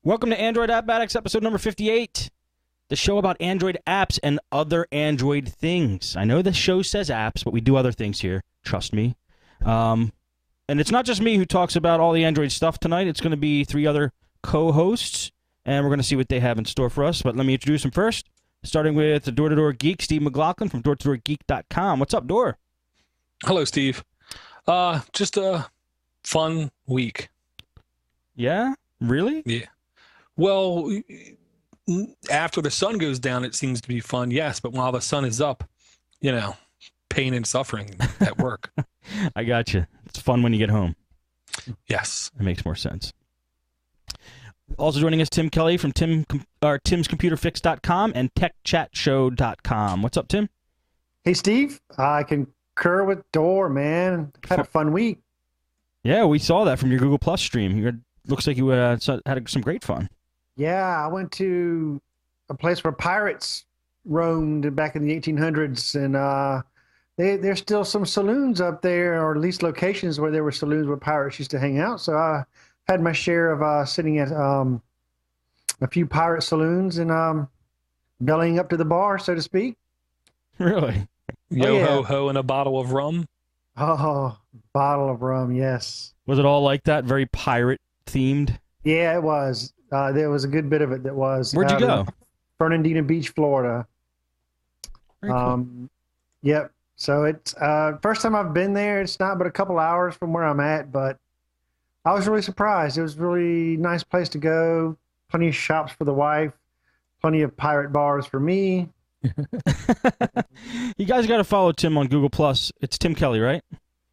Welcome to Android App Addicts, episode number 58, the show about Android apps and other Android things. I know the show says apps, but we do other things here, trust me. And it's not just me who talks about all the Android stuff tonight. It's going to be three other co-hosts, and we're going to see what they have in store for us. But let me introduce them first, starting with the Door-to-Door Geek, Steve McLaughlin from DoorToDoorGeek.com. What's up, Door? Hello, Steve. Just a fun week. Yeah? Really? Yeah. Well, after the sun goes down, it seems to be fun, yes. But while the sun is up, pain and suffering at work. I got you. It's fun when you get home. Yes. It makes more sense. Also joining us, Tim Kelly from Tim'sComputerFix.com and TechChatShow.com. What's up, Tim? Hey, Steve. I concur with Door, man. Had a fun week. Yeah, we saw that from your Google Plus stream. Looks like you had some great fun. Yeah, I went to a place where pirates roamed back in the 1800s, and there's still some saloons up there, or at least locations where there were saloons where pirates used to hang out. So I had my share of sitting at a few pirate saloons and bellying up to the bar, so to speak. Really? Yo-ho-ho and a bottle of rum? Oh, bottle of rum, yes. Was it all like that? Very pirate-themed? Yeah, it was. There was a good bit of it that was. Where'd you go? Fernandina Beach, Florida. Very cool. Yep. So it's first time I've been there. It's not but a couple hours from where I'm at, but I was really surprised. It was a really nice place to go. Plenty of shops for the wife. Plenty of pirate bars for me. You guys got to follow Tim on Google Plus. It's Tim Kelly, right?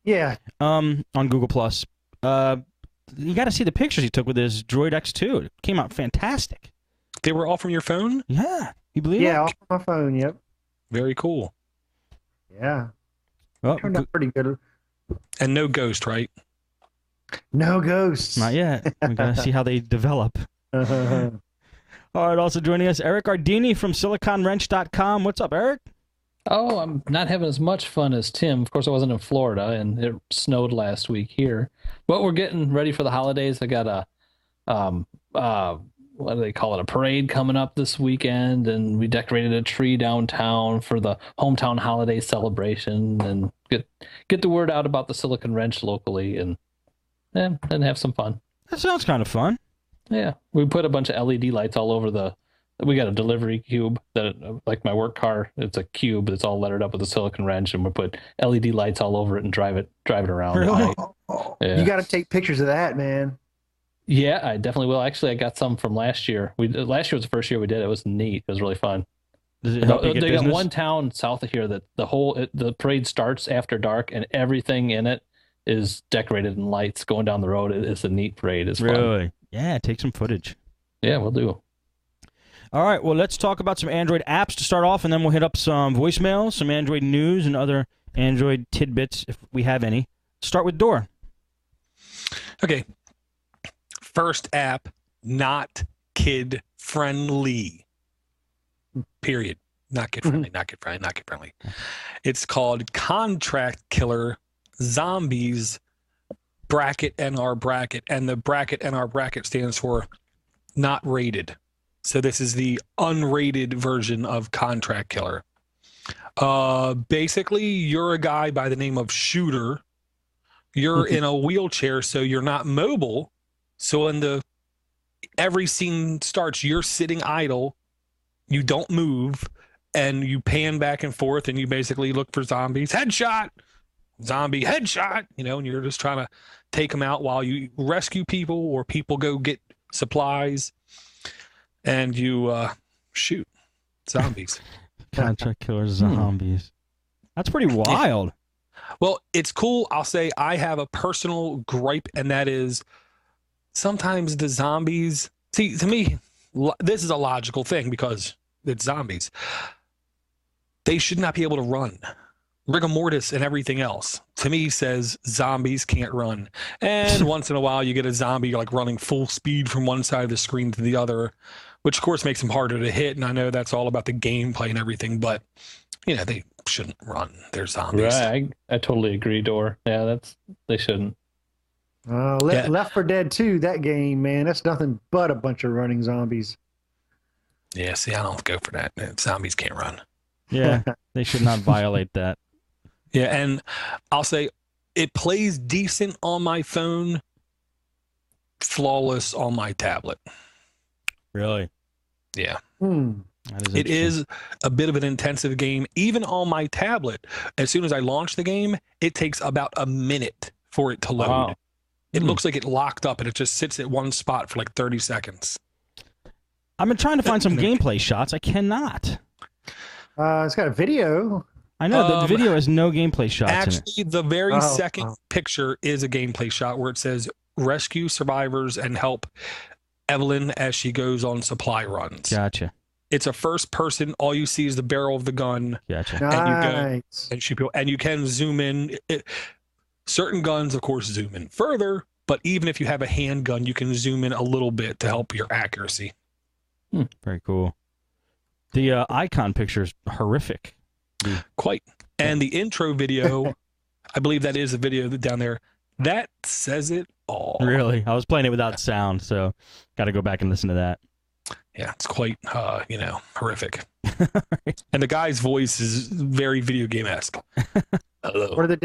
Yeah. On Google Plus. You got to see the pictures he took with his Droid X2. It came out fantastic. They were all from your phone? Yeah. You believe it? Yeah, off my phone, yep. Very cool. Yeah. Well, Turned out pretty good. And no ghost, right? No ghosts. not yet. We got to see how they develop. All right, also joining us, Eric Gardini from SiliconWrench.com. What's up, Eric? Oh, I'm not having as much fun as Tim. Of course, I wasn't in Florida, and it snowed last week here. But we're getting ready for the holidays. I got what do they call it? A parade coming up this weekend, and we decorated a tree downtown for the hometown holiday celebration, and get the word out about the Silicon Wrench locally, and have some fun. That sounds kind of fun. Yeah, we put a bunch of LED lights all over we got a delivery cube that, like my work car, it's a cube that's all lettered up with a Silicon Wrench, and we put LED lights all over it and drive it around. Really? Yeah. You got to take pictures of that, man. Yeah, I definitely will. Actually, I got some from last year. Last year was the first year we did it. It was neat. It was really fun. Does it help you get They business? got one town south of here that the parade starts after dark, and everything in it is decorated in lights going down the road. It's a neat parade. It's fun. Really? Yeah, take some footage. Yeah, we'll do. All right, well, let's talk about some Android apps to start off, and then we'll hit up some voicemails, some Android news, and other Android tidbits, if we have any. Start with Door. Okay. First app, not kid-friendly. Period. Not kid-friendly, not kid-friendly, not kid-friendly. It's called Contract Killer Zombies bracket NR bracket, and the bracket NR bracket stands for not rated. So this is the unrated version of Contract Killer. Basically, you're a guy by the name of Shooter. You're in a wheelchair, so you're not mobile. So when every scene starts, you're sitting idle, you don't move, and you pan back and forth, and you basically look for zombies. Headshot! Zombie headshot! And you're just trying to take them out while you rescue people, or people go get supplies. And you shoot zombies. Contract Killer Zombies. That's pretty wild. Well, it's cool. I'll say I have a personal gripe, and that is sometimes the zombies... See, to me, this is a logical thing because it's zombies. They should not be able to run. Rigor mortis and everything else, to me, says zombies can't run. And once in a while, you get a zombie like running full speed from one side of the screen to the other, which of course makes them harder to hit. And I know that's all about the gameplay and everything, but they shouldn't run. They're zombies. Right, I totally agree, Door. Yeah, they shouldn't. Yeah. Left 4 Dead 2, that game, man, that's nothing but a bunch of running zombies. Yeah, see, I don't go for that. Zombies can't run. Yeah, they should not violate that. Yeah, and I'll say it plays decent on my phone, flawless on my tablet. Really? Yeah. That is It is a bit of an intensive game. Even on my tablet, as soon as I launch the game, it takes about a minute for it to load. Wow. It looks like it locked up and it just sits at one spot for like 30 seconds. I've been trying to find some gameplay shots. I cannot. It's got a video. I know the video has no gameplay shots in it. Actually, the very second picture is a gameplay shot where it says rescue survivors and help Evelyn as she goes on supply runs. Gotcha. It's a first person. All you see is the barrel of the gun. Gotcha. Nice. And shoot people, and you can zoom in. Certain guns, of course, zoom in further, but even if you have a handgun, you can zoom in a little bit to help your accuracy. Very cool. The icon picture is horrific. Quite. And the intro video, I believe that is a video down there, that says it all. Really? I was playing it without sound, so got to go back and listen to that. Yeah, it's quite, horrific. And the guy's voice is very video game-esque. Hello. What are the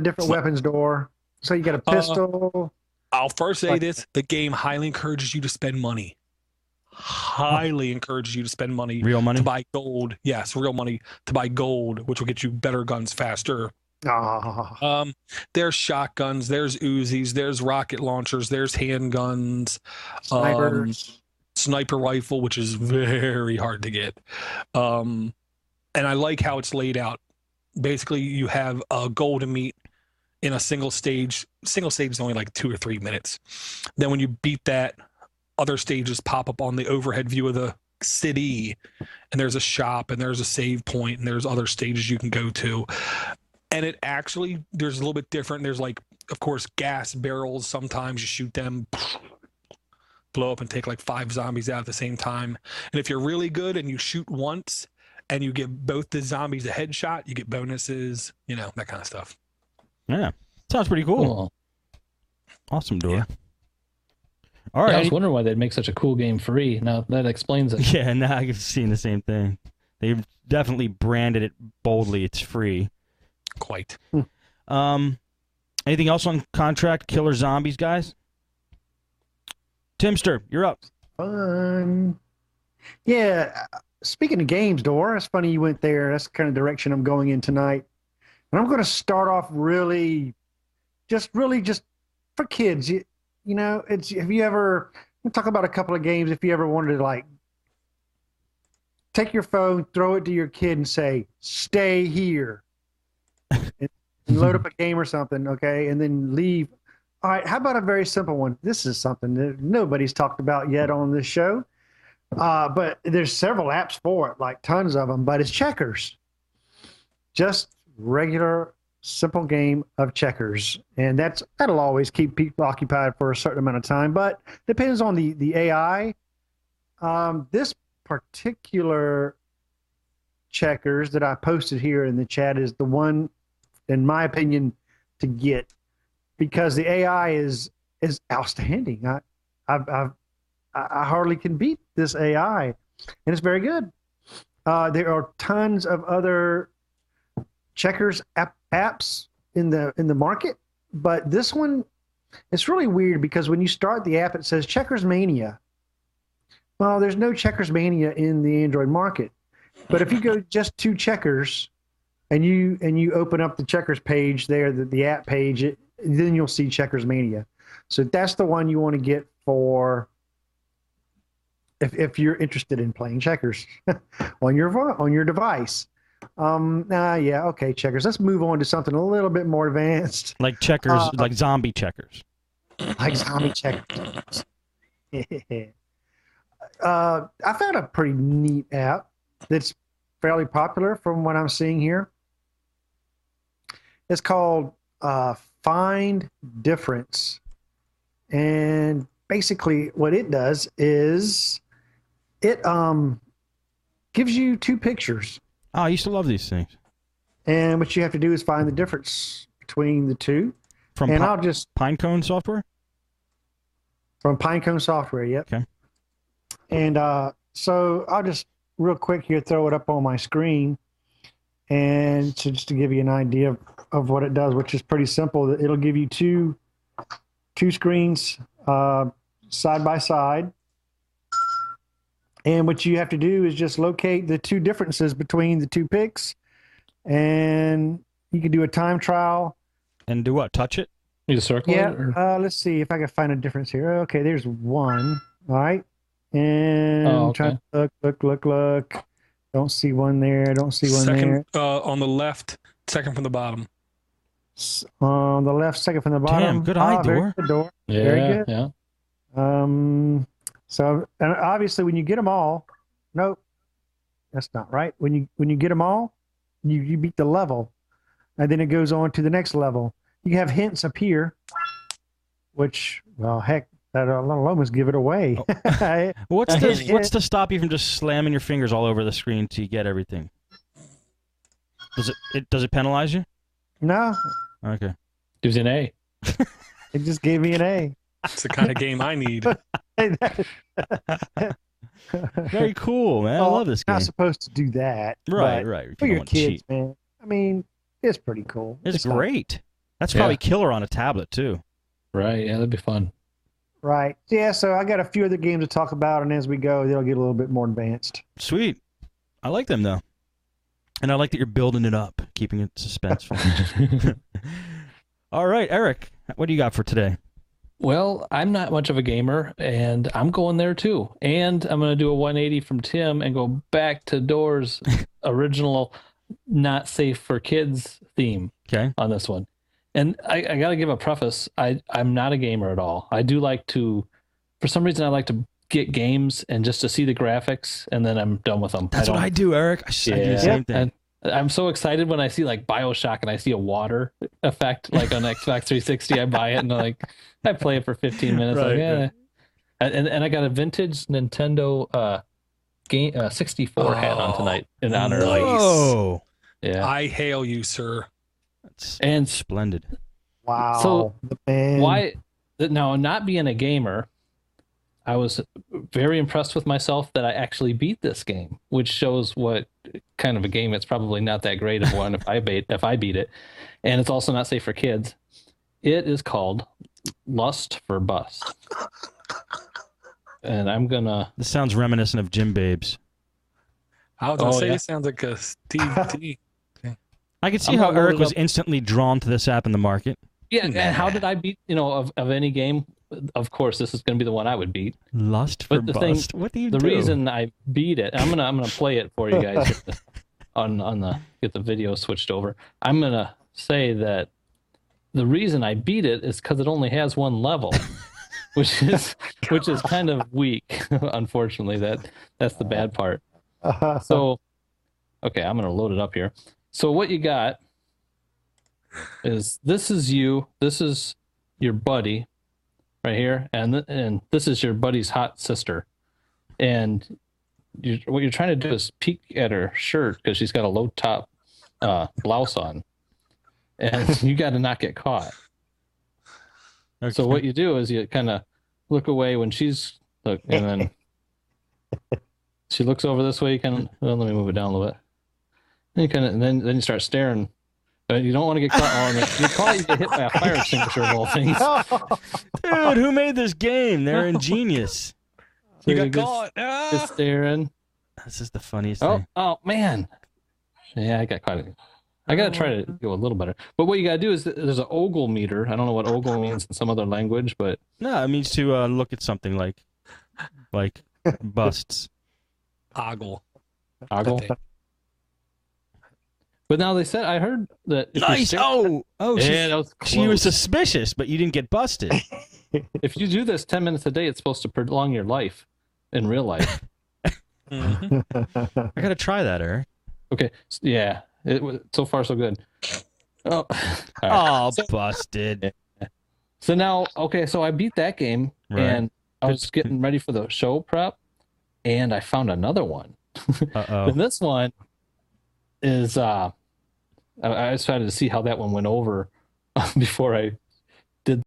different weapons, Door? So you got a pistol. I'll first say this: the game highly encourages you to spend money. Highly encourages you to spend money. Real money? To buy gold. Yes, real money to buy gold, which will get you better guns faster. There's shotguns, there's Uzis, there's rocket launchers, there's handguns, Snipers. Sniper rifle, which is very hard to get. And I like how it's laid out. Basically, you have a goal to meet in a single stage. Single stage is only like 2 or 3 minutes. Then when you beat that, other stages pop up on the overhead view of the city, and there's a shop, and there's a save point, and there's other stages you can go to. And it actually, there's a little bit different. There's like, of course, gas barrels. Sometimes you shoot them, blow up and take like 5 zombies out at the same time. And if you're really good and you shoot once and you give both the zombies a headshot, you get bonuses, that kind of stuff. Yeah. Sounds pretty cool. Awesome, Door. Yeah. All right. Yeah, I was wondering why they'd make such a cool game free. Now that explains it. Yeah, now I've seen the same thing. They've definitely branded it boldly. It's free. Quite. Anything else on Contract Killer Zombies, guys? Timster, you're up. Fun. Yeah. Speaking of games, Door, it's funny you went there. That's the kind of direction I'm going in tonight. And I'm going to start off really just for kids. It's, have you ever, we'll talk about a couple of games. If you ever wanted to like take your phone, throw it to your kid and say, stay here. And load up a game or something, okay, and then leave. All right, how about a very simple one? This is something that nobody's talked about yet on this show, but there's several apps for it, like tons of them, but it's checkers. Just regular, simple game of checkers. And that'll always keep people occupied for a certain amount of time, but depends on the AI. This particular checkers that I posted here in the chat is the one, in my opinion, to get, because the AI is outstanding. I hardly can beat this AI, and it's very good. There are tons of other checkers apps in the market, but this one, it's really weird because when you start the app, it says Checkers Mania. Well, there's no Checkers Mania in the Android market, but if you go just to Checkers and you open up the Checkers page there, the app page, then you'll see Checkers Mania. So that's the one you want to get for if you're interested in playing checkers on your device. Okay, checkers. Let's move on to something a little bit more advanced. Like checkers, like zombie checkers. Like zombie checkers. I found a pretty neat app that's fairly popular from what I'm seeing here. It's called Find Difference. And basically what it does is it gives you 2 pictures. Oh, I used to love these things. And what you have to do is find the difference between the two. From and I'll just Pinecone Software? from Pinecone Software. Yep. Okay. And so I'll just real quick here throw it up on my screen, and so just to give you an idea of what it does, which is pretty simple. It'll give you two screens side by side, and what you have to do is just locate the two differences between the two pics, and you can do a time trial. And do what? Touch it? You circle Yeah. it? Or? Let's see if I can find a difference here. Okay, there's one. All right. And okay. trying to look. Don't see one there. Don't see one Second there. on the left, second from the bottom. On the left, second from the bottom. Damn, good eye, very Door. good, Door. Yeah, Very good. yeah. So and obviously when you get them all, nope, that's not right. When you get them all, you beat the level, and then it goes on to the next level. You have hints appear, which, well, heck, that'll almost give it away. What's to stop you from just slamming your fingers all over the screen to get everything? Does it penalize you? No, Okay. Gives you an A. it just gave me an A. It's the kind of game I need. Very cool, man. I love this game. Not supposed to do that. Right, but right. If For you don't your want to kids, cheat. man. I mean, it's pretty cool. It's not- great. That's probably killer on a tablet too. Right. Yeah, that'd be fun. Right. Yeah, so I got a few other games to talk about, and as we go, they'll get a little bit more advanced. Sweet. I like them though. And I like that you're building it up, keeping it suspenseful. All right, Eric, what do you got for today? Well, I'm not much of a gamer, and I'm going there too. And I'm going to do a 180 from Tim and go back to Door's original not safe for kids theme Okay. on this one. And I got to give a preface. I'm not a gamer at all. I do like to, for some reason, I like to get games and just to see the graphics, and then I'm done with them. That's what I do, Eric. I do the same thing. And I'm so excited when I see like BioShock and I see a water effect like on Xbox 360. I buy it and I play it for 15 minutes. Right, like, yeah. And I got a vintage Nintendo game 64 hat on tonight in honor of Oh, yeah. I hail you, sir. that's And splendid. Wow. So, man. why now, not being a gamer, I was very impressed with myself that I actually beat this game, which shows what kind of a game it's probably not that great of one if I beat it. And it's also not safe for kids. It is called Lust for Bust. And I'm gonna This sounds reminiscent of Gym Babes. I was gonna say yeah. it sounds like a Steve D. I could see I'm how gonna load Eric it was up. instantly drawn to this app in the market. yeah, and how did I beat, of any game? Of course, this is going to be the one I would beat. Lust for But the thing- Bust. What do you The do? reason I beat it, I'm gonna play it for you guys get the video switched over. I'm gonna say that the reason I beat it is because it only has one level, which is kind of weak. Unfortunately, that's the bad part. So, okay, I'm gonna load it up here. So what you got is this is your buddy right here, and this is your buddy's hot sister, and what you're trying to do is peek at her shirt because she's got a low top blouse on, and you got to not get caught. Okay. So what you do is you kind of look away when and then she looks over this way. You kind of let me move it down a little bit. And then you start staring. But you don't want to get caught. Oh, you caught, you get hit by a fire extinguisher of all things. Dude, who made this game? They're ingenious. So You got get- caught. get Ah! staring. This is the funniest Oh, thing. oh man. Yeah, I got caught. I got to try to go a little better. But what you got to do is there's an ogle meter. I don't know what ogle means in some other language, but No, it means to look at something like busts. Ogle. ogle. But now they said, I heard that if you Nice. stare- Oh, yeah, that was she was close. suspicious, but you didn't get busted. If you do this 10 minutes a day, it's supposed to prolong your life in real life. Mhm. I gotta try that, Eric. Okay. Yeah. So far, so good. Oh, all right. Oh, busted. So now, okay, so I beat that game, Right. and I was getting ready for the show prep, and I found another one. Uh-oh. And this one is, I decided to see how that one went over before I